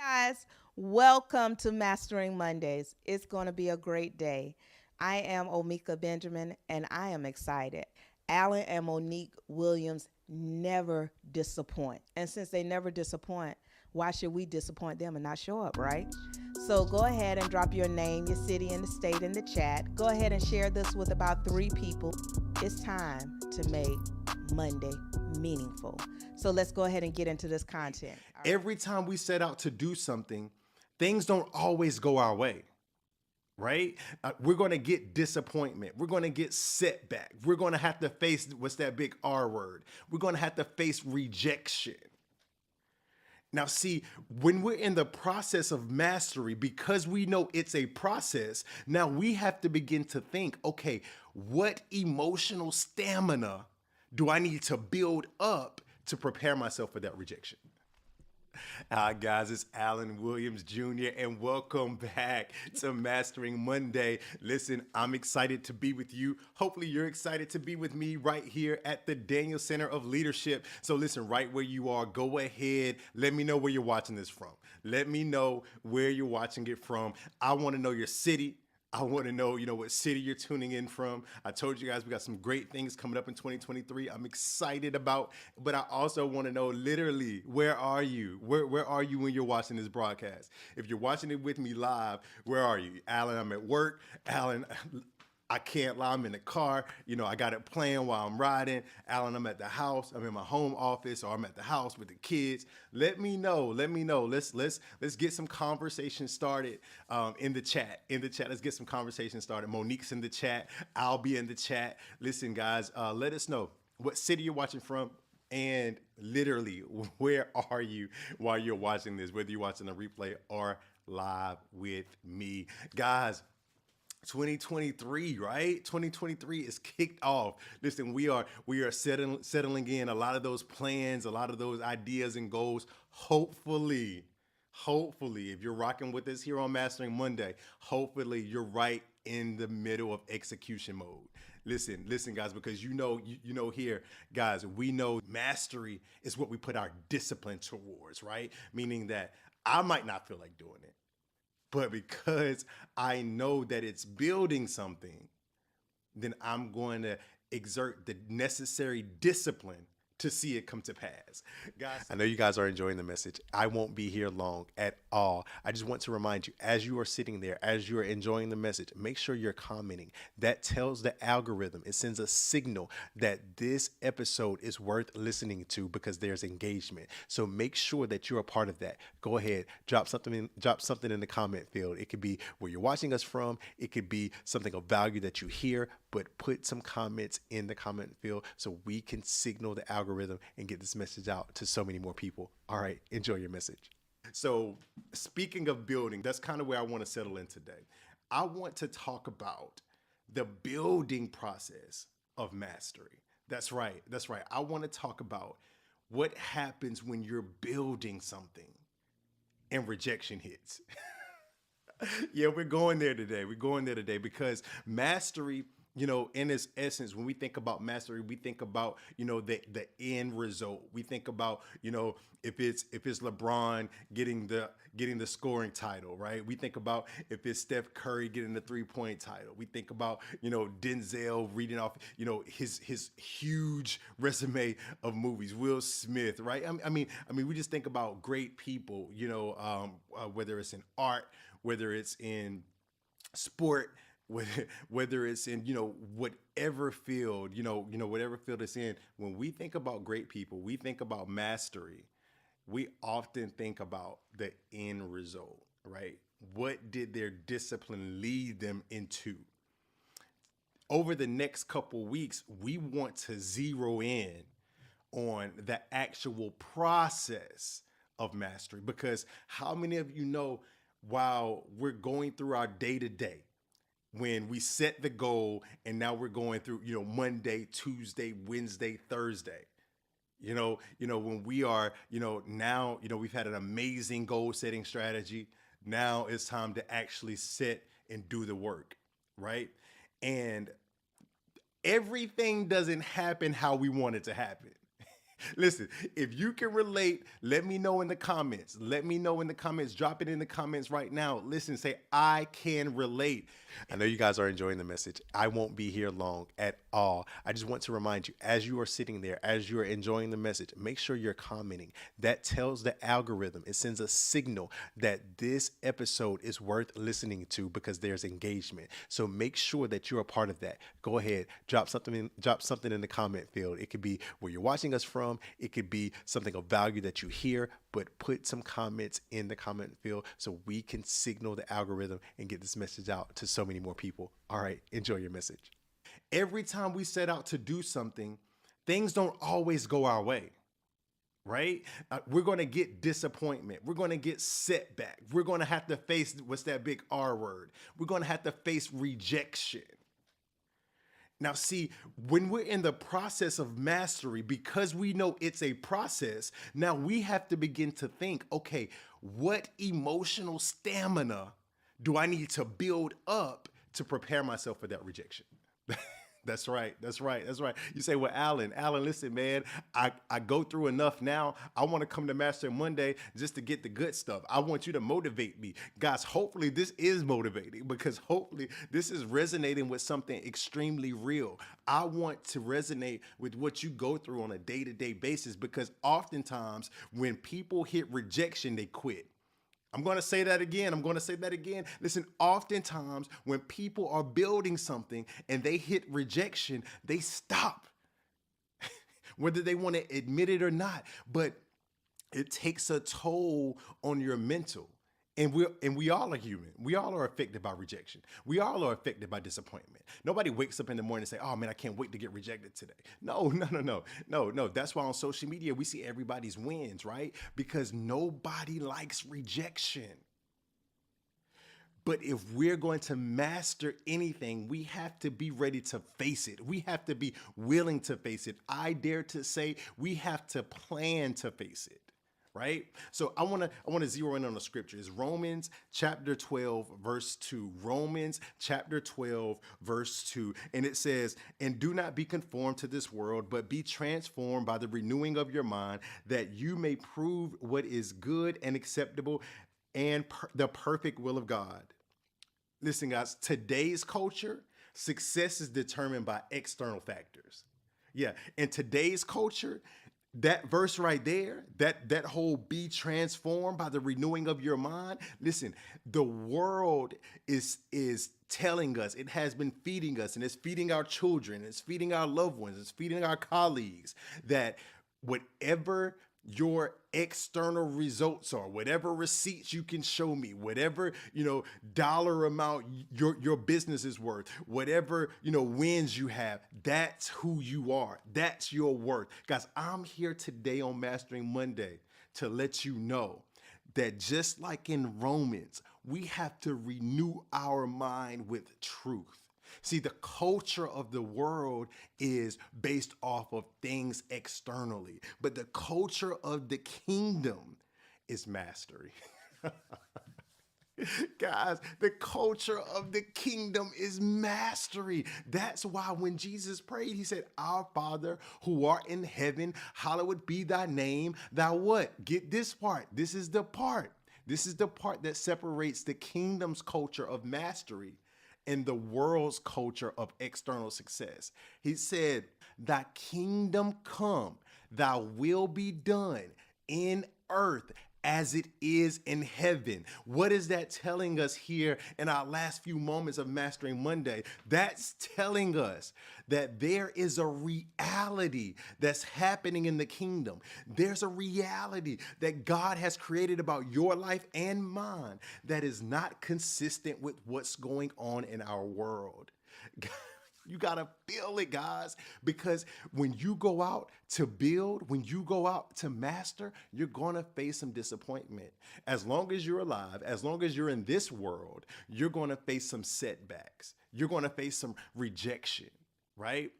Guys, welcome to Mastering Mondays. It's going to be a great day. I am Omika Benjamin and I am excited. Alan and Monique Williams never disappoint. And since they never disappoint, why should we disappoint them and not show up, right? So go ahead and drop your name, your city, and the state in the chat. Go ahead and share this with about 3 people. It's time to make Monday meaningful. So let's go ahead and get into this content. All right. Every time we set out to do something, things don't always go our way, right? We're going to get disappointment. We're going to get setback. We're going to have to face what's that big R word? We're going to have to face rejection. Now, see, when we're in the process of mastery, because we know it's a process, now we have to begin to think, okay, what emotional stamina do I need to build up to prepare myself for that rejection? Guys, it's Alan Williams Jr., and welcome back to Mastering Monday. Listen, I'm excited to be with you. Hopefully, you're excited to be with me right here at the Daniel Center of Leadership. So, listen, right where you are, go ahead. Let me know where you're watching this from. Let me know where you're watching it from. I want to know your city. I want to know, what city you're tuning in from. I told you guys we got some great things coming up in 2023. I'm excited about, but I also want to know literally, where are you? Where are you when you're watching this broadcast? If you're watching it with me live, where are you? Alan, I'm at work. Alan, I can't lie, I'm in the car. I got it playing while I'm riding. Alan, I'm at the house. I'm in my home office, or I'm at the house with the kids. Let me know. Let's get some conversation started in the chat. Let's get some conversation started. Monique's in the chat. I'll be in the chat. Listen, guys, let us know what city you're watching from. And literally, where are you while you're watching this, whether you're watching a replay or live with me. Guys, 2023, right? 2023 is kicked off. Listen, we are settling in a lot of those plans, a lot of those ideas and goals. Hopefully, if you're rocking with us here on Mastering Monday, hopefully you're right in the middle of execution mode. Listen, guys, because here, guys, we know mastery is what we put our discipline towards, right? Meaning that I might not feel like doing it, but because I know that it's building something, then I'm going to exert the necessary discipline to see it come to pass. Guys, I know you guys are enjoying the message. I won't be here long at all. I just want to remind you, as you are sitting there, as you are enjoying the message, make sure you're commenting. That tells the algorithm, it sends a signal that this episode is worth listening to because there's engagement. So make sure that you're a part of that. Go ahead, drop something in the comment field. It could be where you're watching us from. It could be something of value that you hear, but put some comments in the comment field so we can signal the algorithm and get this message out to so many more people. All right, enjoy your message. So, speaking of building, that's kind of where I want to settle in today. I want to talk about the building process of mastery. That's right. I want to talk about what happens when you're building something and rejection hits. Yeah, we're going there today. Because mastery, in its essence, when we think about mastery, we think about, the end result. We think about, if it's LeBron getting the scoring title, right? We think about if it's Steph Curry getting the 3-point title. We think about, Denzel reading off, his huge resume of movies. Will Smith, right? We just think about great people, whether it's in art, whether it's in sport, whether it's in whatever field, whatever field it's in. When we think about great people, we think about mastery. We often think about the end result, right? What did their discipline lead them into? Over the next couple weeks, we want to zero in on the actual process of mastery, because how many of you know, while we're going through our day to day, when we set the goal and now we're going through, Monday, Tuesday, Wednesday, Thursday, when we are, now, we've had an amazing goal setting strategy. Now it's time to actually sit and do the work, right? And everything doesn't happen how we want it to happen. Listen, if you can relate, let me know in the comments. Let me know in the comments. Drop it in the comments right now. Listen, say, I can relate. I know you guys are enjoying the message. I won't be here long at all. I just want to remind you, as you are sitting there, as you are enjoying the message, make sure you're commenting. That tells the algorithm, it sends a signal that this episode is worth listening to because there's engagement. So make sure that you're a part of that. Go ahead, drop something in the comment field. It could be where you're watching us from. It could be something of value that you hear, but put some comments in the comment field so we can signal the algorithm and get this message out to so many more people. All right, enjoy your message. Every time we set out to do something, things don't always go our way, right? We're going to get disappointment. We're going to get setback. We're going to have to face, what's that big R word? We're going to have to face rejection. Now, see, when we're in the process of mastery, because we know it's a process, now we have to begin to think, okay, what emotional stamina do I need to build up to prepare myself for that rejection? That's right. That's right. That's right. You say, well, Alan, listen, man, I go through enough now. I want to come to Master Monday just to get the good stuff. I want you to motivate me. Guys, hopefully this is motivating because hopefully this is resonating with something extremely real. I want to resonate with what you go through on a day-to-day basis because oftentimes when people hit rejection, they quit. I'm going to say that again. I'm going to say that again. Listen, oftentimes when people are building something and they hit rejection, they stop, whether they want to admit it or not. But it takes a toll on your mental. And we all are human. We all are affected by rejection. We all are affected by disappointment. Nobody wakes up in the morning and say, "Oh man, I can't wait to get rejected today." No, no, no, no, no, no. That's why on social media we see everybody's wins, right? Because nobody likes rejection. But if we're going to master anything, we have to be ready to face it. We have to be willing to face it. I dare to say we have to plan to face it. Right? So I want to zero in on the scripture. It's Romans chapter 12 verse 2. Romans chapter 12 verse 2. And it says, "And do not be conformed to this world, but be transformed by the renewing of your mind, that you may prove what is good and acceptable and the perfect will of God." Listen, guys, today's culture, success is determined by external factors. Yeah, in today's culture, that verse right there, that whole be transformed by the renewing of your mind. Listen, the world is telling us, it has been feeding us, and it's feeding our children, it's feeding our loved ones, it's feeding our colleagues that whatever your external results are, whatever receipts you can show me, whatever dollar amount your business is worth, whatever wins you have, that's who you are, that's your worth. Guys, I'm here today on Mastering Monday to let you know that just like in Romans, we have to renew our mind with truth. See, the culture of the world is based off of things externally, but the culture of the kingdom is mastery. Guys, the culture of the kingdom is mastery. That's why when Jesus prayed, he said, "Our Father who art in heaven, hallowed be thy name." Thou what? Get this part. This is the part. This is the part that separates the kingdom's culture of mastery and the world's culture of external success. He said, "Thy kingdom come, thy will be done in earth as it is in heaven." What is that telling us here in our last few moments of Mastering Monday? That's telling us that there is a reality that's happening in the kingdom. There's a reality that God has created about your life and mine that is not consistent with what's going on in our world. You got to feel it, guys, because when you go out to build, when you go out to master, you're going to face some disappointment. As long as you're alive, as long as you're in this world, you're going to face some setbacks. You're going to face some rejection, right?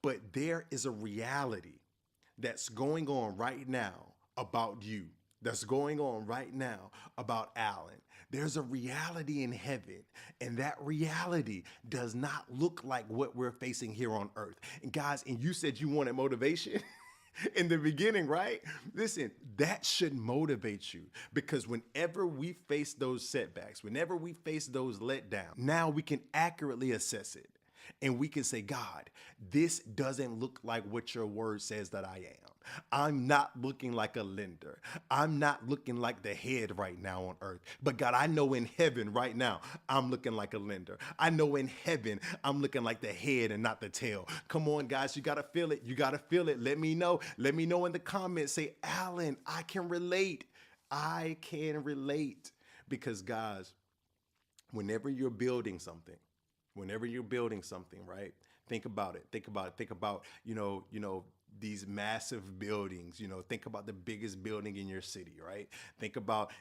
But there is a reality that's going on right now about you, that's going on right now about Alan. There's a reality in heaven, and that reality does not look like what we're facing here on earth. And guys, and you said you wanted motivation. in the beginning, right? Listen, that should motivate you because whenever we face those setbacks, whenever we face those letdowns, now we can accurately assess it. And we can say, God, this doesn't look like what your word says that I am. I'm not looking like a lender. I'm not looking like the head right now on earth. But God, I know in heaven right now, I'm looking like a lender. I know in heaven, I'm looking like the head and not the tail. Come on, guys, you got to feel it. You got to feel it. Let me know. Let me know in the comments. Say, Alan, I can relate. I can relate. Because, guys, whenever you're building something, right? Think about it. Think about, these massive buildings, think about the biggest building in your city, right? Think about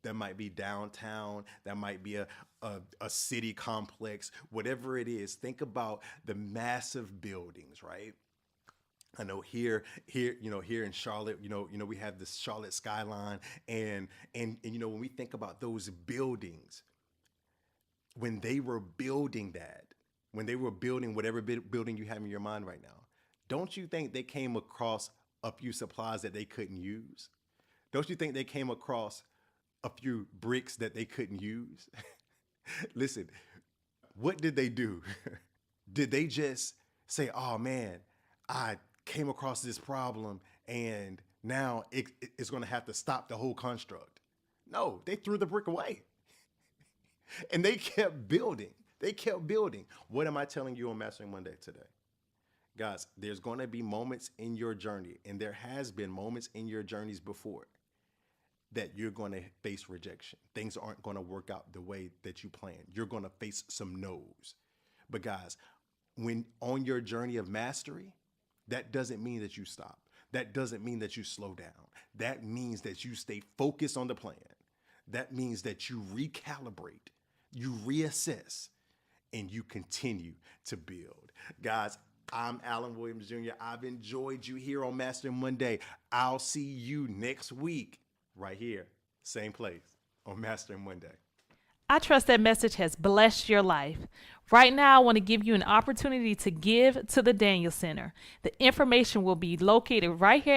that might be downtown, that might be a city complex, whatever it is. Think about the massive buildings, right? I know here in Charlotte, we have this Charlotte skyline, and when we think about those buildings, when they were building that, when they were building whatever building you have in your mind right now, don't you think they came across a few supplies that they couldn't use? Don't you think they came across a few bricks that they couldn't use? Listen, what did they do? Did they just say, oh man, I came across this problem and now it's going to have to stop the whole construct? No, they threw the brick away. And they kept building. They kept building. What am I telling you on Mastering Monday today? Guys, there's going to be moments in your journey, and there has been moments in your journeys before that you're going to face rejection. Things aren't going to work out the way that you planned. You're going to face some no's. But guys, when on your journey of mastery, that doesn't mean that you stop. That doesn't mean that you slow down. That means that you stay focused on the plan. That means that you recalibrate, you reassess, and you continue to build. Guys, I'm Alan Williams Jr. I've enjoyed you here on Mastering Monday. I'll see you next week right here, same place on Mastering Monday. I trust that message has blessed your life. Right now, I want to give you an opportunity to give to the Daniel Center. The information will be located right here